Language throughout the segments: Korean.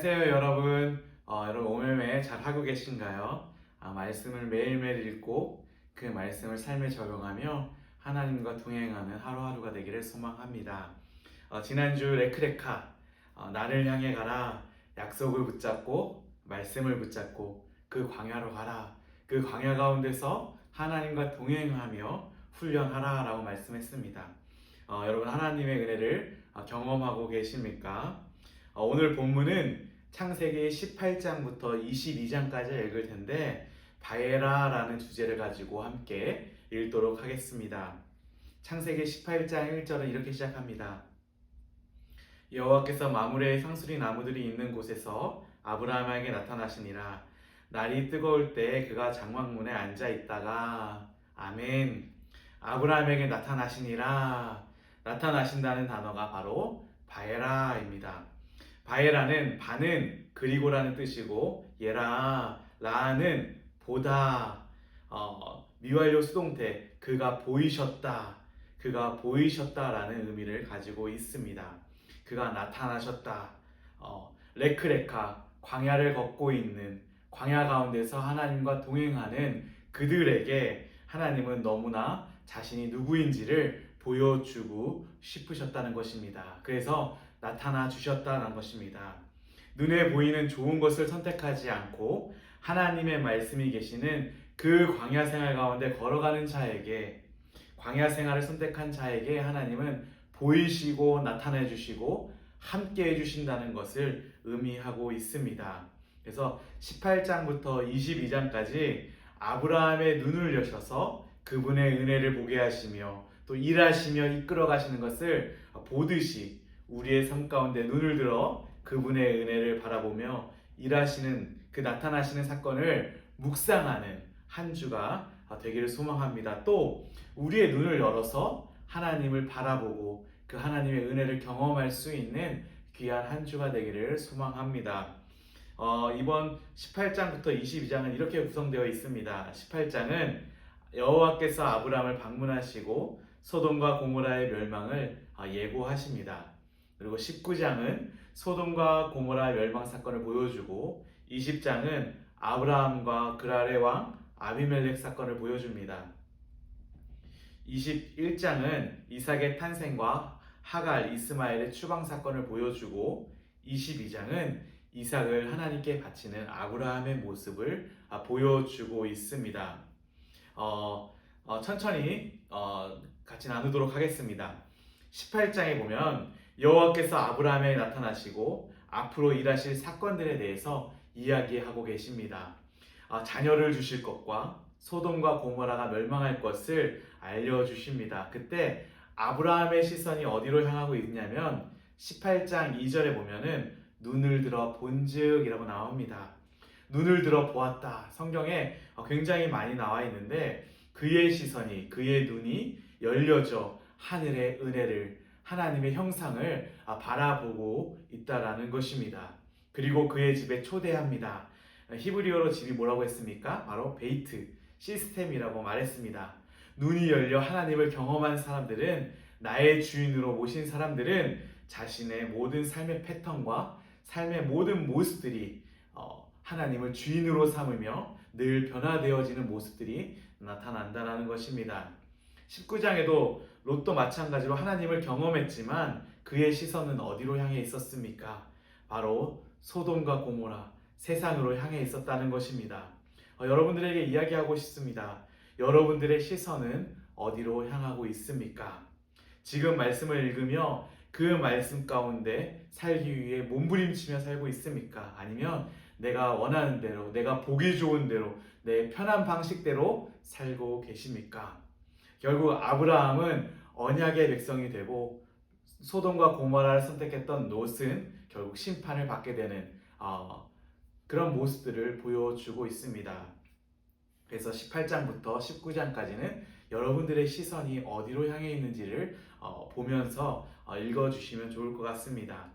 안녕하세요, 여러분. 여러분 오매매 잘 하고 계신가요? 말씀을 매일매일 읽고 그 말씀을 삶에 적용하며 하나님과 동행하는 하루하루가 되기를 소망합니다. 지난주 레크레카, 나를 향해 가라, 약속을 붙잡고 말씀을 붙잡고 그 광야로 가라. 그 광야 가운데서 하나님과 동행하며 훈련하라라고 말씀했습니다. 여러분 하나님의 은혜를 경험하고 계십니까? 오늘 본문은 창세기 18장부터 22장까지 읽을 텐데 바에라라는 주제를 가지고 함께 읽도록 하겠습니다. 창세기 18장 1절은 이렇게 시작합니다. 여호와께서 마므레의 상수리 나무들이 있는 곳에서 아브라함에게 나타나시니라. 날이 뜨거울 때 그가 장막문에 앉아 있다가 아멘. 아브라함에게 나타나시니라. 나타나신다는 단어가 바로 바에라입니다. 바에라는 바는 그리고라는 뜻이고 예라 라는 보다 미완료 수동태 그가 보이셨다라는 의미를 가지고 있습니다. 그가 나타나셨다. 레크레카 광야를 걷고 있는 광야 가운데서 하나님과 동행하는 그들에게 하나님은 너무나 자신이 누구인지를 보여주고 싶으셨다는 것입니다. 그래서 나타나 주셨다는 것입니다. 눈에 보이는 좋은 것을 선택하지 않고 하나님의 말씀이 계시는 그 광야 생활 가운데 걸어가는 자에게, 광야 생활을 선택한 자에게 하나님은 보이시고 나타내 주시고 함께 해주신다는 것을 의미하고 있습니다. 그래서 18장부터 22장까지 아브라함의 눈을 여셔서 그분의 은혜를 보게 하시며 또 일하시며 이끌어 가시는 것을 보듯이 우리의 삶 가운데 눈을 들어 그분의 은혜를 바라보며 일하시는 그 나타나시는 사건을 묵상하는 한 주가 되기를 소망합니다. 또 우리의 눈을 열어서 하나님을 바라보고 그 하나님의 은혜를 경험할 수 있는 귀한 한 주가 되기를 소망합니다. 이번 18장부터 22장은 이렇게 구성되어 있습니다. 18장은 여호와께서 아브라함을 방문하시고 소돔과 고모라의 멸망을 예고하십니다. 그리고 19장은 소돔과 고모라 멸망 사건을 보여주고 20장은 아브라함과 그랄의 왕 아비멜렉 사건을 보여줍니다. 21장은 이삭의 탄생과 하갈, 이스마엘의 추방 사건을 보여주고 22장은 이삭을 하나님께 바치는 아브라함의 모습을 보여주고 있습니다. 천천히 같이 나누도록 하겠습니다. 18장에 보면 여호와께서 아브라함에 나타나시고 앞으로 일하실 사건들에 대해서 이야기하고 계십니다. 자녀를 주실 것과 소돔과 고모라가 멸망할 것을 알려주십니다. 그때 아브라함의 시선이 어디로 향하고 있냐면 18장 2절에 보면은 눈을 들어 본즉 이라고 나옵니다. 눈을 들어 보았다. 성경에 굉장히 많이 나와 있는데 그의 시선이, 그의 눈이 열려져 하늘의 은혜를, 하나님의 형상을 바라보고 있다라는 것입니다. 그리고 그의 집에 초대합니다. 히브리어로 집이 뭐라고 했습니까? 바로 베이트, 시스템이라고 말했습니다. 눈이 열려 하나님을 경험한 사람들은, 나의 주인으로 모신 사람들은 자신의 모든 삶의 패턴과 삶의 모든 모습들이 하나님을 주인으로 삼으며 늘 변화되어지는 모습들이 나타난다는 것입니다. 19장에도 롯도 마찬가지로 하나님을 경험했지만 그의 시선은 어디로 향해 있었습니까? 바로 소돔과 고모라, 세상으로 향해 있었다는 것입니다. 여러분들에게 이야기하고 싶습니다. 여러분들의 시선은 어디로 향하고 있습니까? 지금 말씀을 읽으며 그 말씀 가운데 살기 위해 몸부림치며 살고 있습니까? 아니면 내가 원하는 대로, 내가 보기 좋은 대로, 내 편한 방식대로 살고 계십니까? 결국 아브라함은 언약의 백성이 되고 소돔과 고모라를 선택했던 롯은 결국 심판을 받게 되는 그런 모습들을 보여주고 있습니다. 그래서 18장부터 19장까지는 여러분들의 시선이 어디로 향해 있는지를 보면서 읽어주시면 좋을 것 같습니다.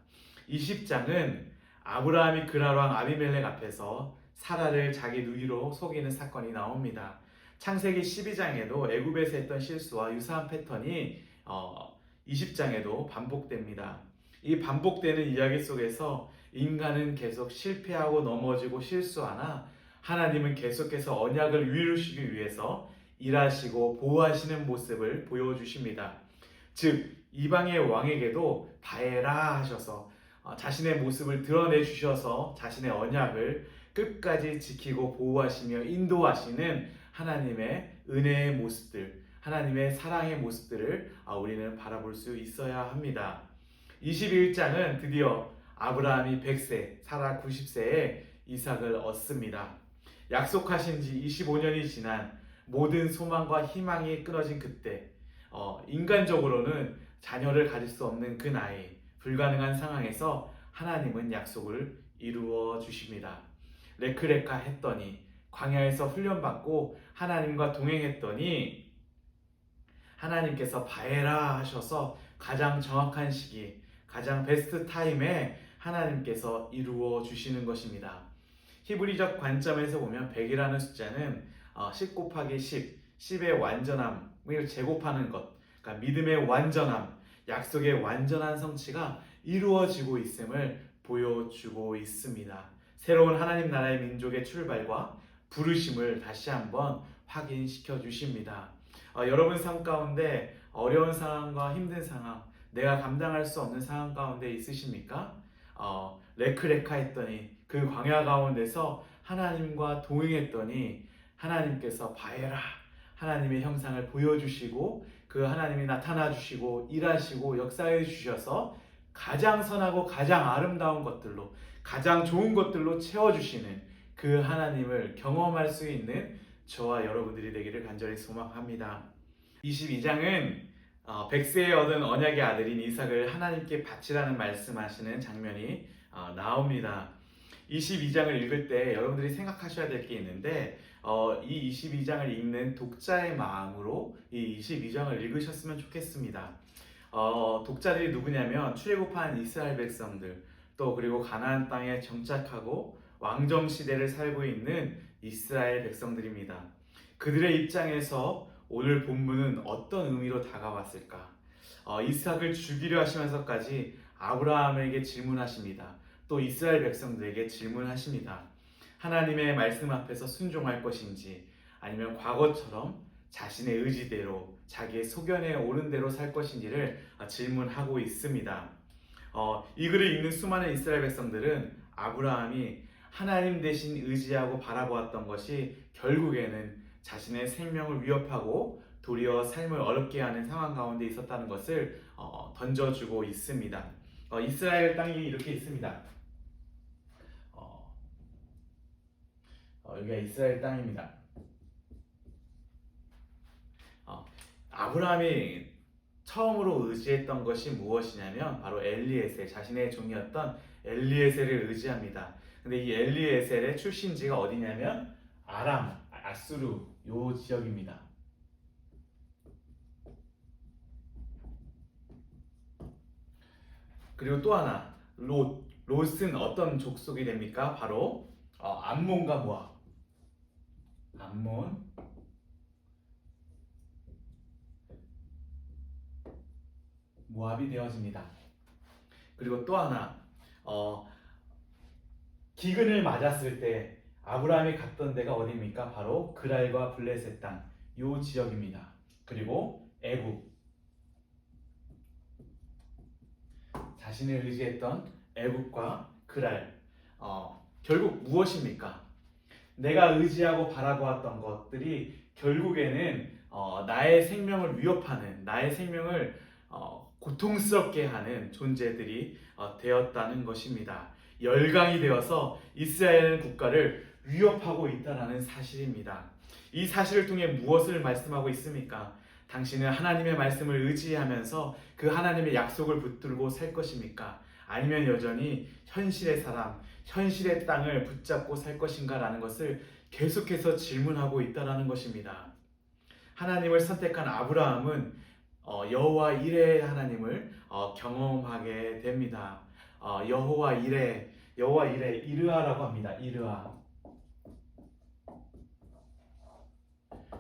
20장은 아브라함이 그랄 왕 아비멜렉 앞에서 사라를 자기 누이로 속이는 사건이 나옵니다. 창세기 12장에도 애굽에서 했던 실수와 유사한 패턴이 20장에도 반복됩니다. 이 반복되는 이야기 속에서 인간은 계속 실패하고 넘어지고 실수하나 하나님은 계속해서 언약을 이루시기 위해서 일하시고 보호하시는 모습을 보여주십니다. 즉 이방의 왕에게도 다해라 하셔서 자신의 모습을 드러내 주셔서 자신의 언약을 끝까지 지키고 보호하시며 인도하시는 하나님의 은혜의 모습들, 하나님의 사랑의 모습들을 우리는 바라볼 수 있어야 합니다. 21장은 드디어 아브라함이 100세, 사라 90세에 이삭을 얻습니다. 약속하신 지 25년이 지난 모든 소망과 희망이 끊어진 그때 인간적으로는 자녀를 가질 수 없는 그 나이, 불가능한 상황에서 하나님은 약속을 이루어 주십니다. 레크레카 했더니 광야에서 훈련받고 하나님과 동행했더니 하나님께서 바해라 하셔서 가장 정확한 시기, 가장 베스트 타임에 하나님께서 이루어 주시는 것입니다. 히브리적 관점에서 보면 100이라는 숫자는 10 곱하기 10, 10의 완전함을 제곱하는 것, 그러니까 믿음의 완전함, 약속의 완전한 성취가 이루어지고 있음을 보여주고 있습니다. 새로운 하나님 나라의 민족의 출발과 부르심을 다시 한번 확인시켜 주십니다. 여러분 삶 가운데 어려운 상황과 힘든 상황, 내가 감당할 수 없는 상황 가운데 있으십니까? 레크레카 했더니 그 광야 가운데서 하나님과 동행했더니 하나님께서 바해라 하나님의 형상을 보여주시고 그 하나님이 나타나 주시고 일하시고 역사해 주셔서 가장 선하고 가장 아름다운 것들로 가장 좋은 것들로 채워주시는 그 하나님을 경험할 수 있는 저와 여러분들이 되기를 간절히 소망합니다. 22장은 100세에 얻은 언약의 아들인 이삭을 하나님께 바치라는 말씀하시는 장면이 나옵니다. 22장을 읽을 때 여러분들이 생각하셔야 될 게 있는데 이 22장을 읽는 독자의 마음으로 이 22장을 읽으셨으면 좋겠습니다. 독자들이 누구냐면 출애굽한 이스라엘 백성들, 또 그리고 가나안 땅에 정착하고 왕정 시대를 살고 있는 이스라엘 백성들입니다. 그들의 입장에서 오늘 본문은 어떤 의미로 다가왔을까? 이삭을 죽이려 하시면서까지 아브라함에게 질문하십니다. 또 이스라엘 백성들에게 질문하십니다. 하나님의 말씀 앞에서 순종할 것인지 아니면 과거처럼 자신의 의지대로 자기의 소견에 옳은 대로 살 것인지를 질문하고 있습니다. 이 글을 읽는 수많은 이스라엘 백성들은 아브라함이 하나님 대신 의지하고 바라보았던 것이 결국에는 자신의 생명을 위협하고 도리어 삶을 어렵게 하는 상황 가운데 있었다는 것을 던져주고 있습니다. 이스라엘 땅이 이렇게 있습니다. 여기가 이스라엘 땅입니다. 아브라함이 처음으로 의지했던 것이 무엇이냐면 바로 엘리에셀, 자신의 종이었던 엘리에셀을 의지합니다. 근데 이 엘리에셀의 출신지가 어디냐면 아람, 아수르 요 지역입니다. 그리고 또 하나 롯은 어떤 족속이 됩니까? 바로 암몬과 모압. 암몬, 모압이 되어집니다. 그리고 또 하나 기근을 맞았을 때 아브라함이 갔던 데가 어디입니까? 바로 그랄과 블레셋 땅, 요 지역입니다. 그리고 애굽, 자신을 의지했던 애굽과 그랄. 결국 무엇입니까? 내가 의지하고 바라보았던 것들이 결국에는 나의 생명을 위협하는, 나의 생명을 고통스럽게 하는 존재들이 되었다는 것입니다. 열강이 되어서 이스라엘 국가를 위협하고 있다는 사실입니다. 이 사실을 통해 무엇을 말씀하고 있습니까? 당신은 하나님의 말씀을 의지하면서 그 하나님의 약속을 붙들고 살 것입니까? 아니면 여전히 현실의 사람, 현실의 땅을 붙잡고 살 것인가? 라는 것을 계속해서 질문하고 있다는 것입니다. 하나님을 선택한 아브라함은 여호와 이레의 하나님을 경험하게 됩니다. 여호와 이레, 이르아라고 합니다. 이르아.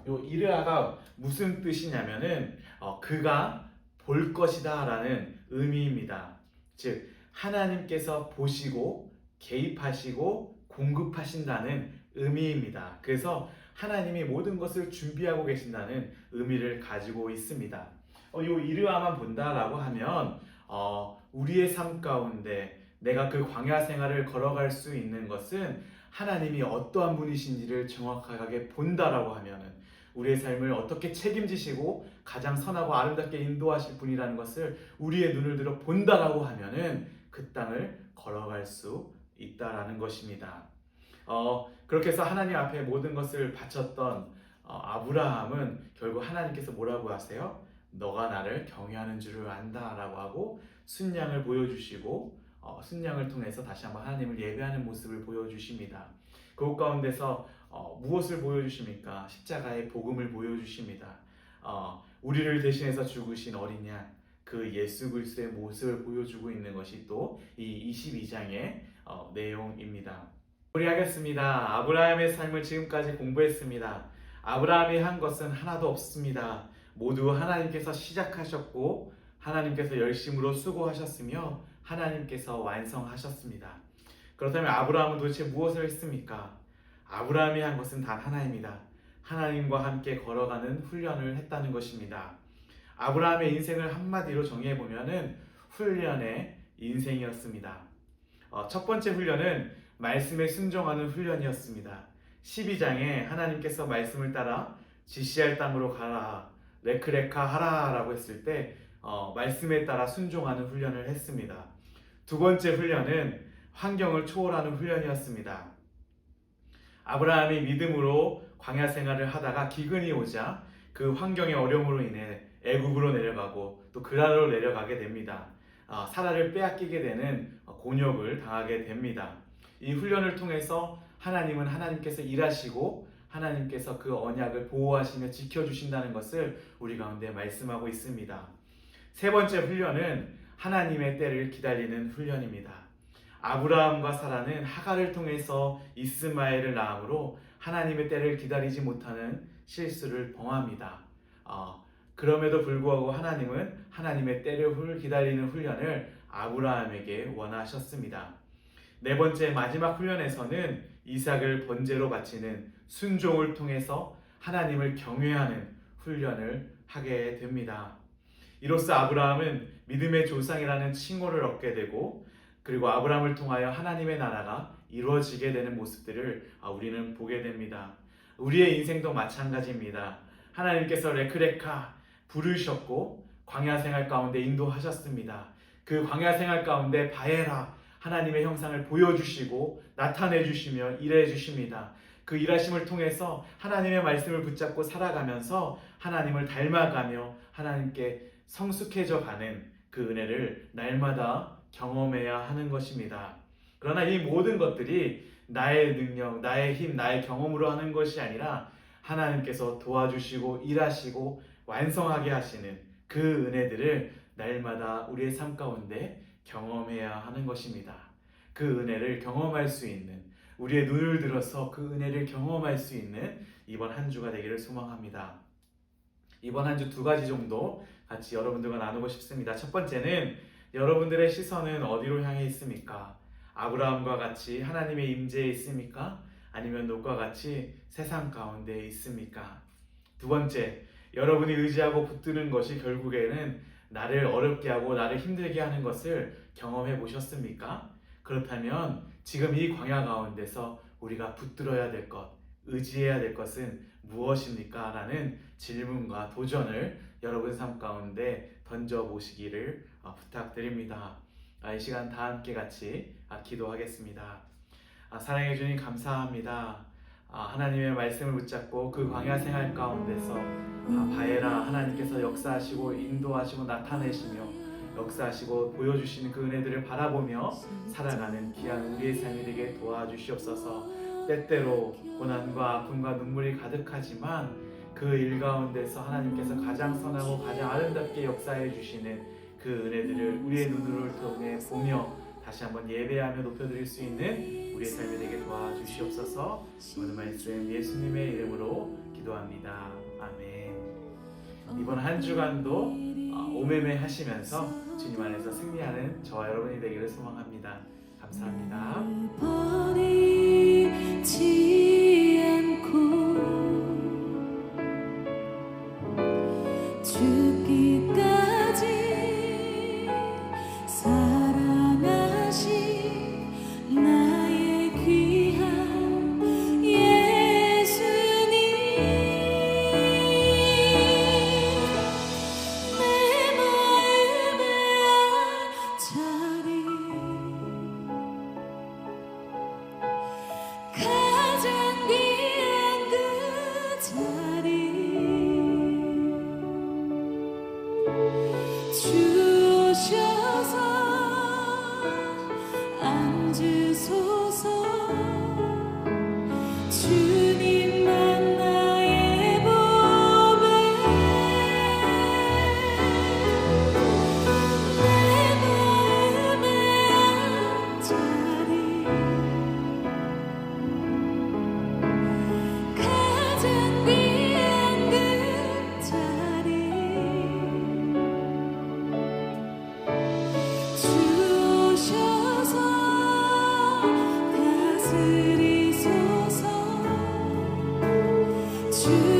요 이르아가 무슨 뜻이냐면은 그가 볼 것이다라는 의미입니다. 즉 하나님께서 보시고 개입하시고 공급하신다는 의미입니다. 그래서 하나님이 모든 것을 준비하고 계신다는 의미를 가지고 있습니다. 요 이르아만 본다라고 하면 우리의 삶 가운데 내가 그 광야 생활을 걸어갈 수 있는 것은 하나님이 어떠한 분이신지를 정확하게 본다라고 하면은 우리의 삶을 어떻게 책임지시고 가장 선하고 아름답게 인도하실 분이라는 것을 우리의 눈을 들어 본다라고 하면은 그 땅을 걸어갈 수 있다라는 것입니다. 그렇게 해서 하나님 앞에 모든 것을 바쳤던 아브라함은 결국 하나님께서 뭐라고 하세요? 너가 나를 경외하는 줄을 안다라고 하고 순양을 보여주시고 순양을 통해서 다시 한번 하나님을 예배하는 모습을 보여주십니다. 그 가운데서 무엇을 보여주십니까? 십자가의 복음을 보여주십니다. 우리를 대신해서 죽으신 어린 양, 그 예수 그리스도의 모습을 보여주고 있는 것이 또 이 22장의 내용입니다. 마무리하겠습니다. 아브라함의 삶을 지금까지 공부했습니다. 아브라함이 한 것은 하나도 없습니다. 모두 하나님께서 시작하셨고 하나님께서 열심으로 수고하셨으며 하나님께서 완성하셨습니다. 그렇다면 아브라함은 도대체 무엇을 했습니까? 아브라함이 한 것은 단 하나입니다. 하나님과 함께 걸어가는 훈련을 했다는 것입니다. 아브라함의 인생을 한마디로 정의해보면 훈련의 인생이었습니다. 첫 번째 훈련은 말씀에 순종하는 훈련이었습니다. 12장에 하나님께서 말씀을 따라 지시할 땅으로 가라, 레크레카 하라 라고 했을 때 말씀에 따라 순종하는 훈련을 했습니다. 두 번째 훈련은 환경을 초월하는 훈련이었습니다. 아브라함이 믿음으로 광야 생활을 하다가 기근이 오자 그 환경의 어려움으로 인해 애굽으로 내려가고 또 그라로 내려가게 됩니다. 사라를 빼앗기게 되는 곤욕을 당하게 됩니다. 이 훈련을 통해서 하나님은 하나님께서 일하시고 하나님께서 그 언약을 보호하시며 지켜주신다는 것을 우리 가운데 말씀하고 있습니다. 세 번째 훈련은 하나님의 때를 기다리는 훈련입니다. 아브라함과 사라는 하갈을 통해서 이스마엘을 낳음으로 하나님의 때를 기다리지 못하는 실수를 범합니다. 그럼에도 불구하고 하나님은 하나님의 때를 기다리는 훈련을 아브라함에게 원하셨습니다. 네 번째 마지막 훈련에서는 이삭을 번제로 바치는 순종을 통해서 하나님을 경외하는 훈련을 하게 됩니다. 이로써 아브라함은 믿음의 조상이라는 칭호를 얻게 되고 그리고 아브라함을 통하여 하나님의 나라가 이루어지게 되는 모습들을 우리는 보게 됩니다. 우리의 인생도 마찬가지입니다. 하나님께서 레크레카 부르셨고 광야 생활 가운데 인도하셨습니다. 그 광야 생활 가운데 바에라 하나님의 형상을 보여주시고 나타내주시며 일해주십니다. 그 일하심을 통해서 하나님의 말씀을 붙잡고 살아가면서 하나님을 닮아가며 하나님께 성숙해져 가는 그 은혜를 날마다 경험해야 하는 것입니다. 그러나 이 모든 것들이 나의 능력, 나의 힘, 나의 경험으로 하는 것이 아니라 하나님께서 도와주시고 일하시고 완성하게 하시는 그 은혜들을 날마다 우리의 삶 가운데 경험해야 하는 것입니다. 그 은혜를 경험할 수 있는 우리의 눈을 들어서 그 은혜를 경험할 수 있는 이번 한 주가 되기를 소망합니다. 이번 한 주 두 가지 정도 같이 여러분들과 나누고 싶습니다. 첫 번째는 여러분들의 시선은 어디로 향해 있습니까? 아브라함과 같이 하나님의 임재에 있습니까? 아니면 롯과 같이 세상 가운데 있습니까? 두 번째, 여러분이 의지하고 붙드는 것이 결국에는 나를 어렵게 하고 나를 힘들게 하는 것을 경험해 보셨습니까? 그렇다면 지금 이 광야 가운데서 우리가 붙들어야 될 것, 의지해야 될 것은 무엇입니까? 라는 질문과 도전을 여러분 삶 가운데 던져보시기를 부탁드립니다. 이 시간 다 함께 같이 기도하겠습니다. 사랑해 주님 감사합니다. 하나님의 말씀을 붙잡고 그 광야 생활 가운데서 바에라 하나님께서 역사하시고 인도하시고 나타내시며 역사하시고 보여주시는 그 은혜들을 바라보며 살아가는 귀한 우리의 삶이 되게 도와주시옵소서. 때때로 고난과 아픔과 눈물이 가득하지만 그 일 가운데서 하나님께서 가장 선하고 가장 아름답게 역사해 주시는 그 은혜들을 우리의 눈으로 통해 보며 다시 한번 예배하며 높여드릴 수 있는 우리의 삶이 되게 도와주시옵소서. 오늘 말씀 예수님의 이름으로 기도합니다. 아멘. 이번 한 주간도 오매매 하시면서 주님 안에서 승리하는 저와 여러분이 되기를 소망합니다. 감사합니다. 버리지 않고 죽기까지 사랑하신 나의 귀한 예수님, 내 마음의 자리, 가장 귀한 그 자리, 주 오셔서 앉으소서. 주님만 나의 보배, 내 마음의 자리, 가장 귀한 그 자리, 주 오셔서 다스리소서. 주